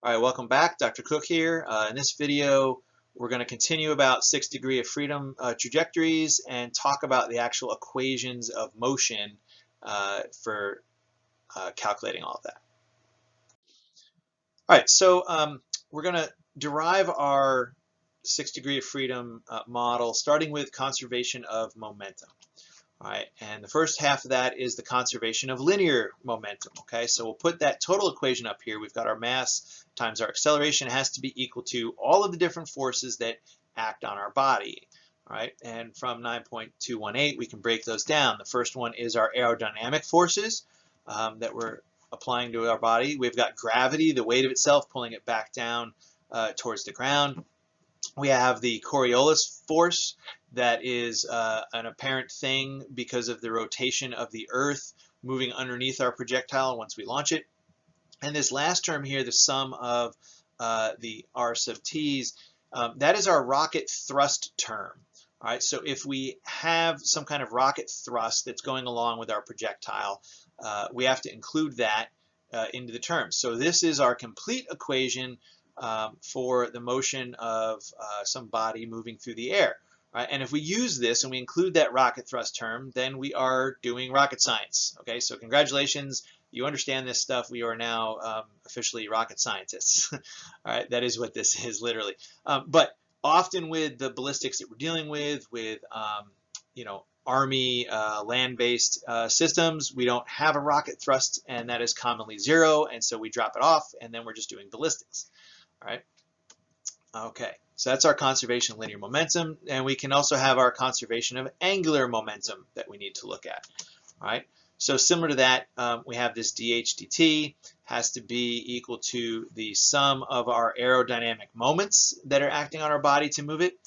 All right, welcome back. Dr. Cook here. In this video, we're going to continue about 6 degree of freedom trajectories and talk about the actual equations of motion for calculating all of that. All right, so we're going to derive our 6 degree of freedom model starting with conservation of momentum. All right, and the first half of that is the conservation of linear momentum. Okay, so we'll put that total equation up here. We've got our mass times our acceleration has to be equal to all of the different forces that act on our body. All right, and from 9.218, we can break those down. The first one is our aerodynamic forces that we're applying to our body. We've got gravity, the weight of itself, pulling it back down towards the ground. We have the Coriolis force that is an apparent thing because of the rotation of the Earth moving underneath our projectile once we launch it. And this last term here, the sum of the R sub t's, that is our rocket thrust term. All right, so if we have some kind of rocket thrust that's going along with our projectile, we have to include that into the term. So this is our complete equation for the motion of some body moving through the air. Right? And if we use this and we include that rocket thrust term, then we are doing rocket science. Okay, so congratulations, you understand this stuff. We are now officially rocket scientists. All right, that is what this is literally. But often with the ballistics that we're dealing with you know, Army land-based systems, we don't have a rocket thrust, and that is commonly 0, and so we drop it off, and then we're just doing ballistics. All right. Okay, so that's our conservation of linear momentum, and we can also have our conservation of angular momentum that we need to look at. All right, so similar to that, we have this dH dt has to be equal to the sum of our aerodynamic moments that are acting on our body to move it,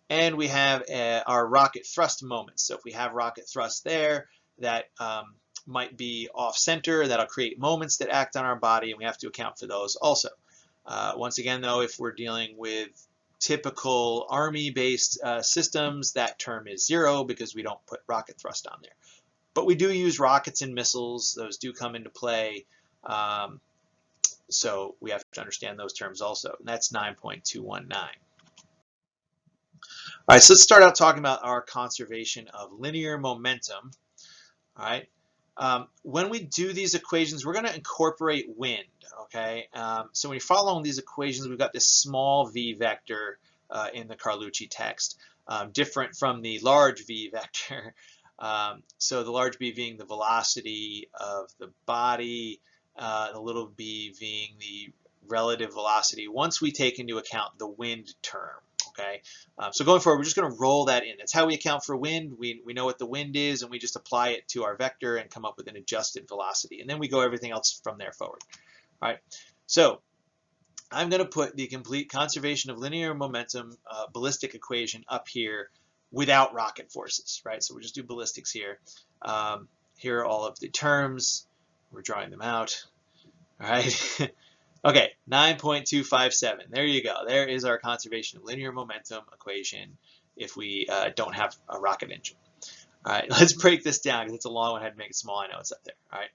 and we have our rocket thrust moments. So if we have rocket thrust there, that might be off center, that'll create moments that act on our body, and we have to account for those also. Once again, though, if we're dealing with typical Army-based systems, that term is 0 because we don't put rocket thrust on there. But we do use rockets and missiles. Those do come into play. So we have to understand those terms also. And that's 9.219. All right, so let's start out talking about our conservation of linear momentum. All right. When we do these equations, we're going to incorporate wind, okay? So when you follow along these equations, we've got this small v vector in the Carlucci text, different from the large v vector. So the large b being the velocity of the body, the little b being the relative velocity once we take into account the wind term. Okay, so going forward, we're just going to roll that in. That's how we account for wind. We know what the wind is, and we just apply it to our vector and come up with an adjusted velocity. And then we go everything else from there forward. All right, so I'm going to put the complete conservation of linear momentum ballistic equation up here without rocket forces, right? So we'll just do ballistics here. Here are all of the terms. We're drawing them out. All right. Okay, 9.257. There you go. There is our conservation of linear momentum equation if we don't have a rocket engine. All right, let's break this down because it's a long one. I had to make it small. I know it's up there. All right,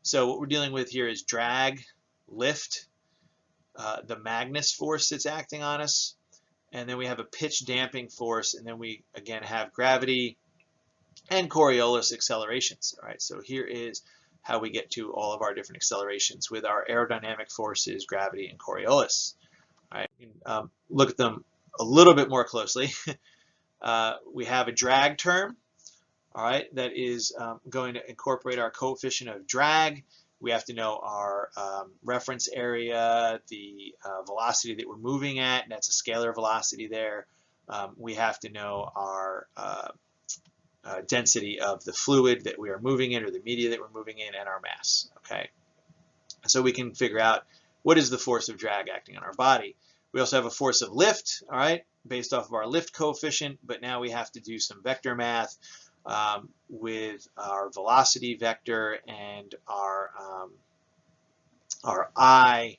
so what we're dealing with here is drag, lift, the Magnus force that's acting on us, and then we have a pitch damping force, and then we again have gravity and Coriolis accelerations. All right, so here is how we get to all of our different accelerations with our aerodynamic forces, gravity, and Coriolis. All right, look at them a little bit more closely. We have a drag term, all right, that is going to incorporate our coefficient of drag. We have to know our reference area, the velocity that we're moving at, and that's a scalar velocity there. We have to know our density of the fluid that we are moving in or the media that we're moving in and our mass. Okay, so we can figure out what is the force of drag acting on our body. We also have a force of lift, all right, based off of our lift coefficient, but now we have to do some vector math with our velocity vector and our I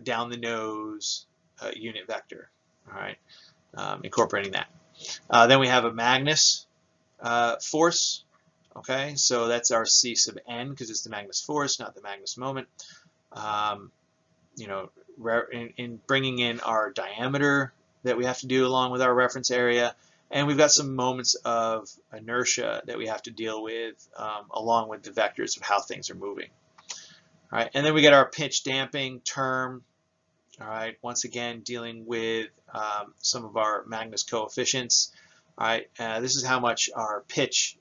down the nose unit vector, all right, incorporating that. Then we have a Magnus force, okay, so that's our C sub n because it's the Magnus force, not the Magnus moment. You know, in bringing in our diameter that we have to do along with our reference area, and we've got some moments of inertia that we have to deal with along with the vectors of how things are moving. All right, and then we get our pitch damping term. All right, once again dealing with some of our Magnus coefficients. All right, this is how much our pitch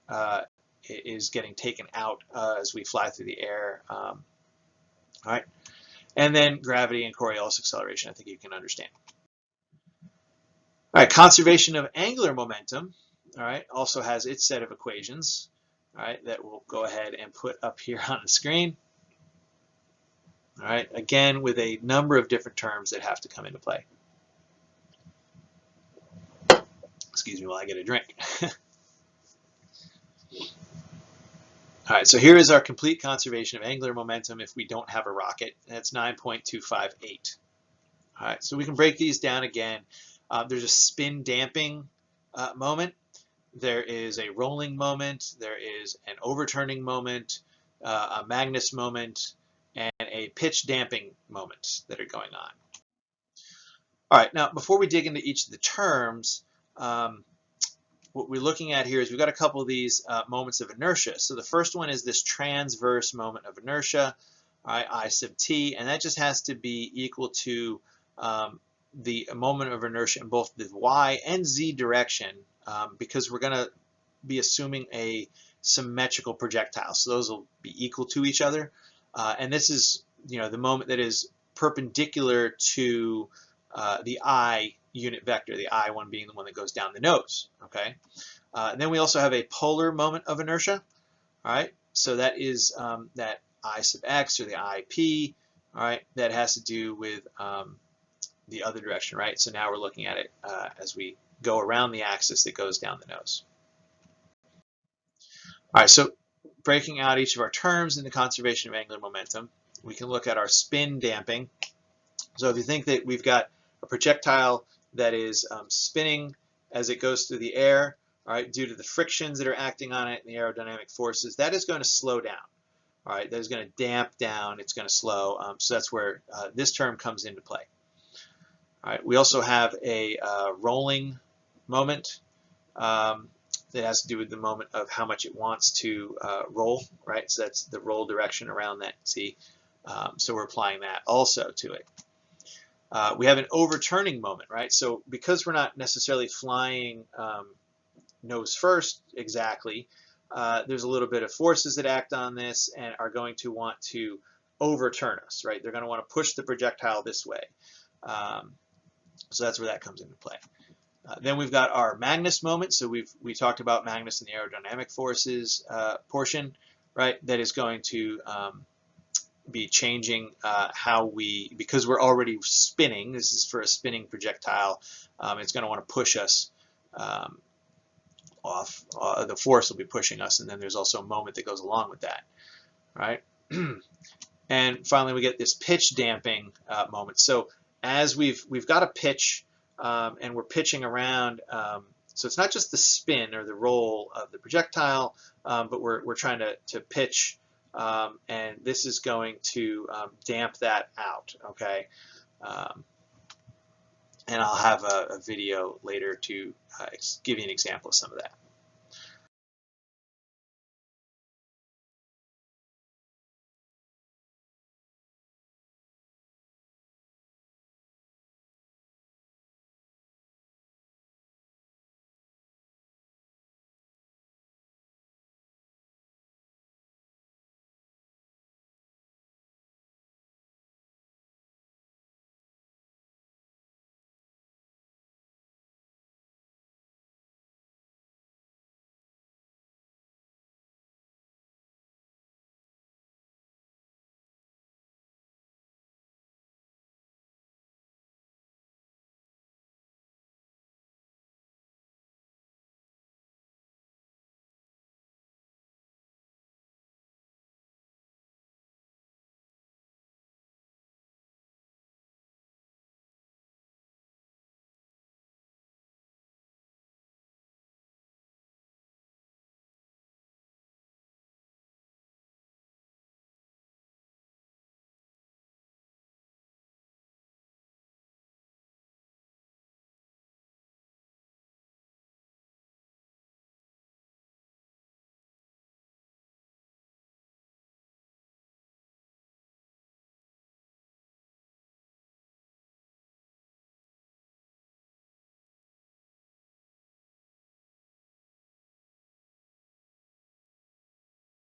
is getting taken out as we fly through the air. All right, and then gravity and Coriolis acceleration, I think you can understand. All right, conservation of angular momentum, all right, also has its set of equations, all right, that we'll go ahead and put up here on the screen. All right, again, with a number of different terms that have to come into play. Excuse me while I get a drink. All right, so here is our complete conservation of angular momentum if we don't have a rocket. That's 9.258. All right, so we can break these down again. There's a spin damping moment. There is a rolling moment. There is an overturning moment, a Magnus moment, and a pitch damping moment that are going on. All right, now before we dig into each of the terms, what we're looking at here is we've got a couple of these moments of inertia. So the first one is this transverse moment of inertia, right, I sub t, and that just has to be equal to the moment of inertia in both the y and z direction, because we're going to be assuming a symmetrical projectile. So those will be equal to each other. And this is, the moment that is perpendicular to the I unit vector, the I one being the one that goes down the nose, okay? Then we also have a polar moment of inertia, all right? So that is that I sub x or the IP, all right? That has to do with the other direction, right? So now we're looking at it as we go around the axis that goes down the nose. All right, so breaking out each of our terms in the conservation of angular momentum, we can look at our spin damping. So if you think that we've got a projectile that is spinning as it goes through the air, all right, due to the frictions that are acting on it and the aerodynamic forces, that is going to slow down. All right, that is going to damp down, it's going to slow. So that's where this term comes into play. All right, we also have a rolling moment that has to do with the moment of how much it wants to roll, right? So that's the roll direction around that Z. So we're applying that also to it. We have an overturning moment, right? So because we're not necessarily flying nose first exactly, there's a little bit of forces that act on this and are going to want to overturn us, right? They're going to want to push the projectile this way. So that's where that comes into play. Then we've got our Magnus moment. So we talked about Magnus and the aerodynamic forces portion, right? That is going to be changing how because we're already spinning, this is for a spinning projectile, it's going to want to push us off. The force will be pushing us, and then there's also a moment that goes along with that, right? And finally, we get this pitch damping moment. So as we've got a pitch, and we're pitching around, so it's not just the spin or the roll of the projectile, but we're trying to pitch, and this is going to damp that out, okay? And I'll have a video later to give you an example of some of that.